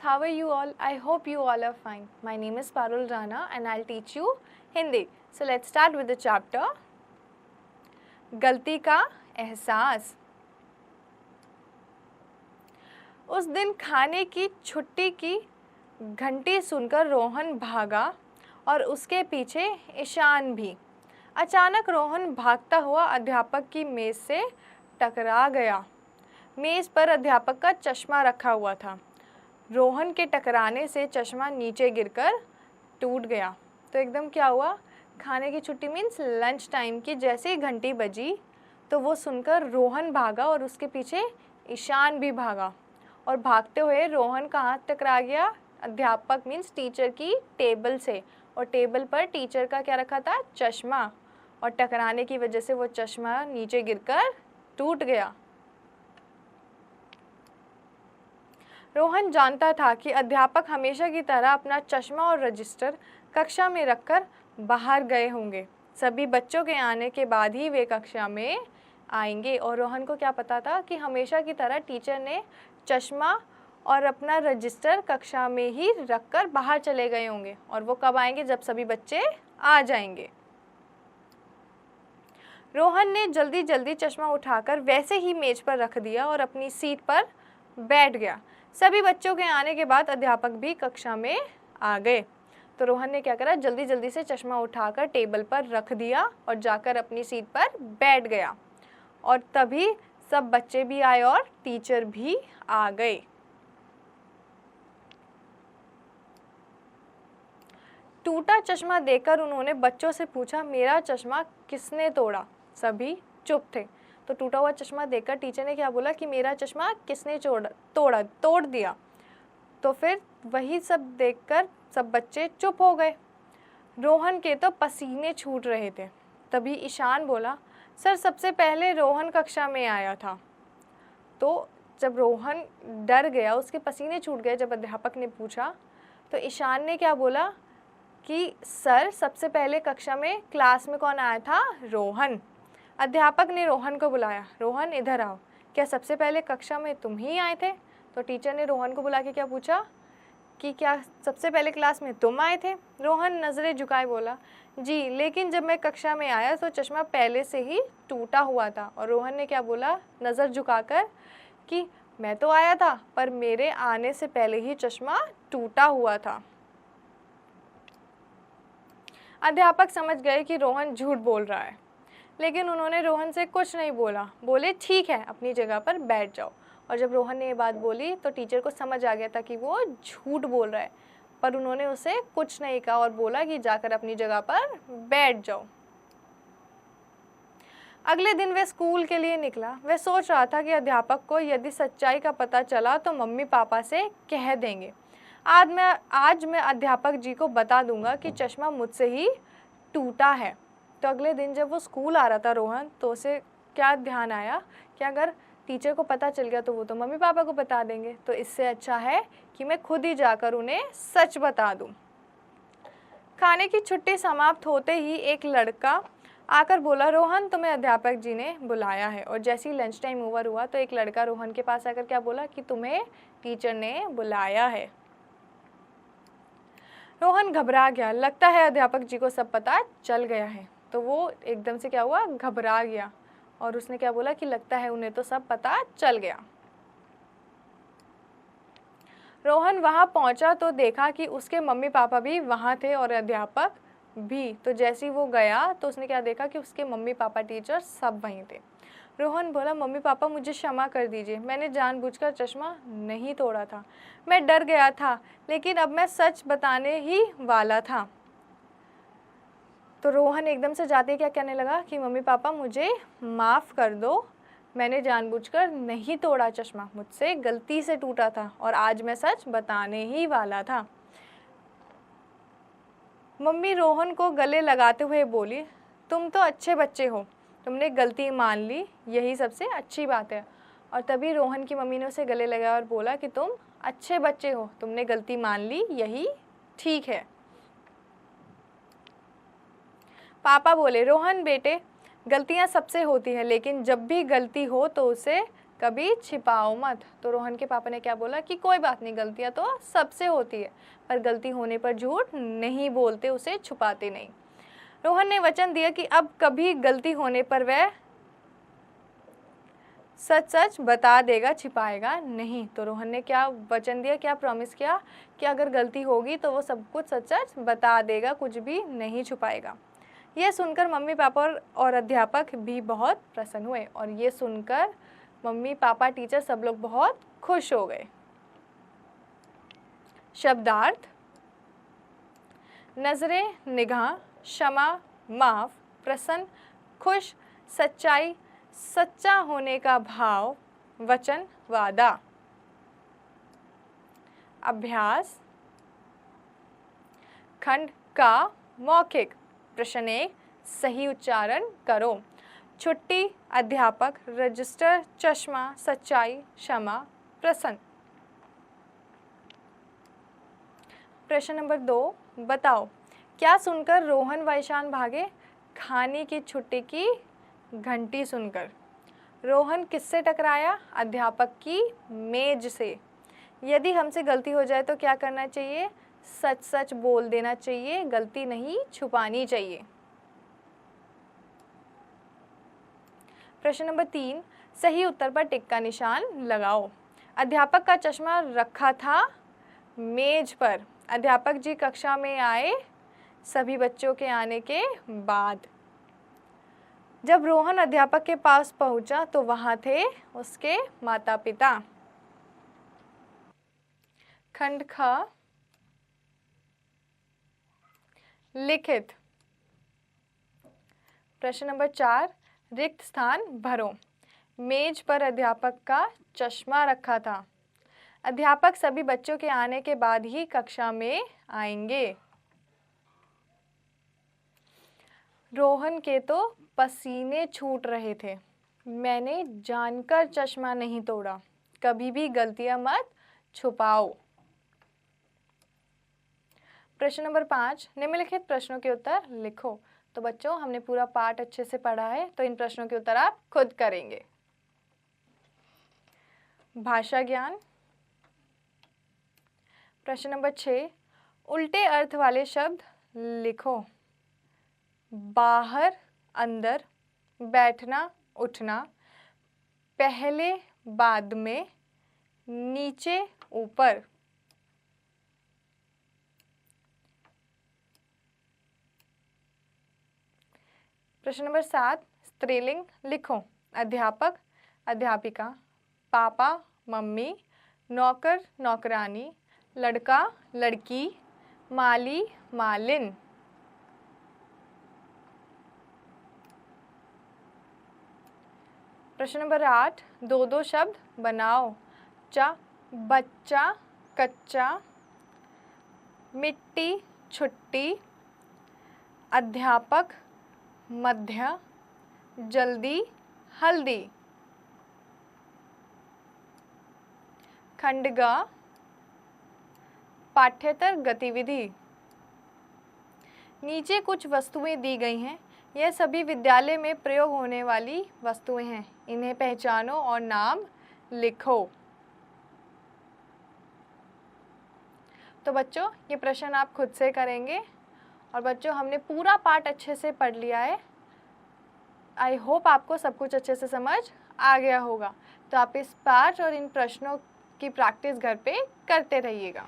how are you all? I hope you all are fine. My name is Parul Rana and I'll teach you Hindi. So let's start with the chapter. गलती का एहसास। उस दिन खाने की छुट्टी की घंटी सुनकर रोहन भागा और उसके पीछे ईशान भी। अचानक रोहन भागता हुआ अध्यापक की मेज़ से टकरा गया। मेज़ पर अध्यापक का चश्मा रखा हुआ था। रोहन के टकराने से चश्मा नीचे गिरकर टूट गया। तो एकदम क्या हुआ, खाने की छुट्टी मीन्स लंच टाइम की जैसे ही घंटी बजी तो वो सुनकर रोहन भागा और उसके पीछे ईशान भी भागा। और भागते हुए रोहन कहाँ टकरा गया? अध्यापक मीन्स टीचर की टेबल से। और टेबल पर टीचर का क्या रखा था? चश्मा। और टकराने की वजह से वो चश्मा नीचे गिरकर टूट गया। रोहन जानता था कि अध्यापक हमेशा की तरह अपना चश्मा और रजिस्टर कक्षा में रखकर बाहर गए होंगे। सभी बच्चों के आने के बाद ही वे कक्षा में आएंगे। और रोहन को क्या पता था कि हमेशा की तरह टीचर ने चश्मा और अपना रजिस्टर कक्षा में ही रखकर बाहर चले गए होंगे। और वो कब आएंगे? जब सभी बच्चे आ जाएंगे। रोहन ने जल्दी जल्दी चश्मा उठाकर वैसे ही मेज पर रख दिया और अपनी सीट पर बैठ गया। सभी बच्चों के आने के बाद अध्यापक भी कक्षा में आ गए। तो रोहन ने क्या करा? जल्दी जल्दी से चश्मा उठाकर टेबल पर रख दिया और जाकर अपनी सीट पर बैठ गया। और तभी सब बच्चे भी आए और टीचर भी आ गए। टूटा चश्मा देखकर उन्होंने बच्चों से पूछा, मेरा चश्मा किसने तोड़ा? सभी चुप थे। तो टूटा हुआ चश्मा देखकर टीचर ने क्या बोला कि मेरा चश्मा किसने तोड़ दिया। तो फिर वही सब देखकर सब बच्चे चुप हो गए। रोहन के तो पसीने छूट रहे थे। तभी ईशान बोला, सर सबसे पहले रोहन कक्षा में आया था। तो जब रोहन डर गया, उसके पसीने छूट गए जब अध्यापक ने पूछा, तो ईशान ने क्या बोला कि सर सबसे पहले कक्षा में क्लास में कौन आया था? रोहन। अध्यापक ने रोहन को बुलाया, रोहन इधर आओ, क्या सबसे पहले कक्षा में तुम ही आए थे? तो टीचर ने रोहन को बुला के क्या पूछा कि क्या सबसे पहले क्लास में तुम आए थे? रोहन नज़रें झुकाए बोला, जी, लेकिन जब मैं कक्षा में आया तो चश्मा पहले से ही टूटा हुआ था। और रोहन ने क्या बोला नज़र झुकाकर कि मैं तो आया था पर मेरे आने से पहले ही चश्मा टूटा हुआ था। अध्यापक समझ गए कि रोहन झूठ बोल रहा है, लेकिन उन्होंने रोहन से कुछ नहीं बोला। बोले, ठीक है, अपनी जगह पर बैठ जाओ। और जब रोहन ने ये बात बोली तो टीचर को समझ आ गया था कि वो झूठ बोल रहा है, पर उन्होंने उसे कुछ नहीं कहा और बोला कि जाकर अपनी जगह पर बैठ जाओ। अगले दिन वह स्कूल के लिए निकला। वह सोच रहा था कि अध्यापक को यदि सच्चाई का पता चला तो मम्मी पापा से कह देंगे। आज मैं अध्यापक जी को बता दूंगा कि चश्मा मुझसे ही टूटा है। तो अगले दिन जब वो स्कूल आ रहा था रोहन, तो उसे क्या ध्यान आया कि अगर टीचर को पता चल गया तो वो तो मम्मी पापा को बता देंगे, तो इससे अच्छा है कि मैं खुद ही जाकर उन्हें सच बता दूं। खाने की छुट्टी समाप्त होते ही एक लड़का आकर बोला, रोहन तुम्हें अध्यापक जी ने बुलाया है। और जैसे ही लंच टाइम ओवर हुआ तो एक लड़का रोहन के पास आकर क्या बोला कि तुम्हें टीचर ने बुलाया है। रोहन घबरा गया, लगता है अध्यापक जी को सब पता चल गया है। तो वो एकदम से क्या हुआ, घबरा गया और उसने क्या बोला कि लगता है उन्हें तो सब पता चल गया। रोहन वहां पहुंचा तो देखा कि उसके मम्मी पापा भी वहां थे और अध्यापक भी। तो जैसे ही वो गया तो उसने क्या देखा कि उसके मम्मी पापा टीचर सब वहीं थे। रोहन बोला, मम्मी पापा मुझे क्षमा कर दीजिए, मैंने जानबूझकर चश्मा नहीं तोड़ा था, मैं डर गया था, लेकिन अब मैं सच बताने ही वाला था। तो रोहन एकदम से जाते क्या कहने लगा कि मम्मी पापा मुझे माफ़ कर दो, मैंने जानबूझकर नहीं तोड़ा चश्मा, मुझसे गलती से टूटा था और आज मैं सच बताने ही वाला था। मम्मी रोहन को गले लगाते हुए बोली, तुम तो अच्छे बच्चे हो, तुमने गलती मान ली, यही सबसे अच्छी बात है। और तभी रोहन की मम्मी ने उसे गले लगाया और बोला कि तुम अच्छे बच्चे हो, तुमने गलती मान ली, यही ठीक है। पापा बोले, रोहन बेटे, गलतियां सबसे होती हैं, लेकिन जब भी गलती हो तो उसे कभी छिपाओ मत। तो रोहन के पापा ने क्या बोला कि कोई बात नहीं, गलतियाँ तो सबसे होती है, पर गलती होने पर झूठ नहीं बोलते, उसे छुपाते नहीं। रोहन ने वचन दिया कि अब कभी गलती होने पर वह सच सच बता देगा, छिपाएगा नहीं। तो रोहन ने क्या वचन दिया, क्या प्रॉमिस किया कि अगर गलती होगी तो वो सब कुछ सच सच बता देगा, कुछ भी नहीं छुपाएगा। यह सुनकर मम्मी पापा और अध्यापक भी बहुत प्रसन्न हुए, और ये सुनकर मम्मी पापा टीचर सब लोग बहुत खुश हो गए। शब्दार्थ: नजरे, निगाह, क्षमा, माफ, प्रसन्न, खुश, सच्चाई, सच्चा होने का भाव, वचन, वादा। अभ्यास: खंड का मौखिक प्रश्न 1 सही उच्चारण करो। छुट्टी, अध्यापक, रजिस्टर, चश्मा, सच्चाई, क्षमा, प्रसन्न। प्रश्न नंबर 2 बताओ, क्या सुनकर रोहन व ईशान भागे? खाने की छुट्टी की घंटी सुनकर। रोहन किससे टकराया? अध्यापक की मेज से। यदि हमसे गलती हो जाए तो क्या करना चाहिए? सच सच बोल देना चाहिए, गलती नहीं छुपानी चाहिए। प्रश्न नंबर 3 सही उत्तर पर टिक का निशान लगाओ। अध्यापक का चश्मा रखा था मेज पर। अध्यापक जी कक्षा में आए सभी बच्चों के आने के बाद। जब रोहन अध्यापक के पास पहुंचा तो वहां थे उसके माता पिता। खंड ख लिखित। प्रश्न नंबर 4 रिक्त स्थान भरो। मेज पर अध्यापक का चश्मा रखा था। अध्यापक सभी बच्चों के आने के बाद ही कक्षा में आएंगे। रोहन के तो पसीने छूट रहे थे। मैंने जानकर चश्मा नहीं तोड़ा। कभी भी गलतियां मत छुपाओ। प्रश्न नंबर 5 निम्नलिखित प्रश्नों के उत्तर लिखो। तो बच्चों, हमने पूरा पाठ अच्छे से पढ़ा है, तो इन प्रश्नों के उत्तर आप खुद करेंगे। भाषा ज्ञान। प्रश्न नंबर 6 उल्टे अर्थ वाले शब्द लिखो। बाहर, अंदर, बैठना, उठना, पहले, बाद में, नीचे, ऊपर। प्रश्न नंबर 7 स्त्रीलिंग लिखो। अध्यापक, अध्यापिका, पापा, मम्मी, नौकर, नौकरानी, लड़का, लड़की, माली, मालिन। प्रश्न नंबर 8 दो दो शब्द बनाओ। बच्चा, कच्चा, मिट्टी, छुट्टी, अध्यापक, मध्य, जल्दी, हल्दी। खंड ग पाठ्येतर गतिविधि। नीचे कुछ वस्तुएं दी गई हैं। यह सभी विद्यालय में प्रयोग होने वाली वस्तुएं हैं। इन्हें पहचानो और नाम लिखो। तो बच्चों, ये प्रश्न आप खुद से करेंगे। और बच्चों, हमने पूरा पाठ अच्छे से पढ़ लिया है। आई होप आपको सब कुछ अच्छे से समझ आ गया होगा। तो आप इस पाठ और इन प्रश्नों की प्रैक्टिस घर पे करते रहिएगा।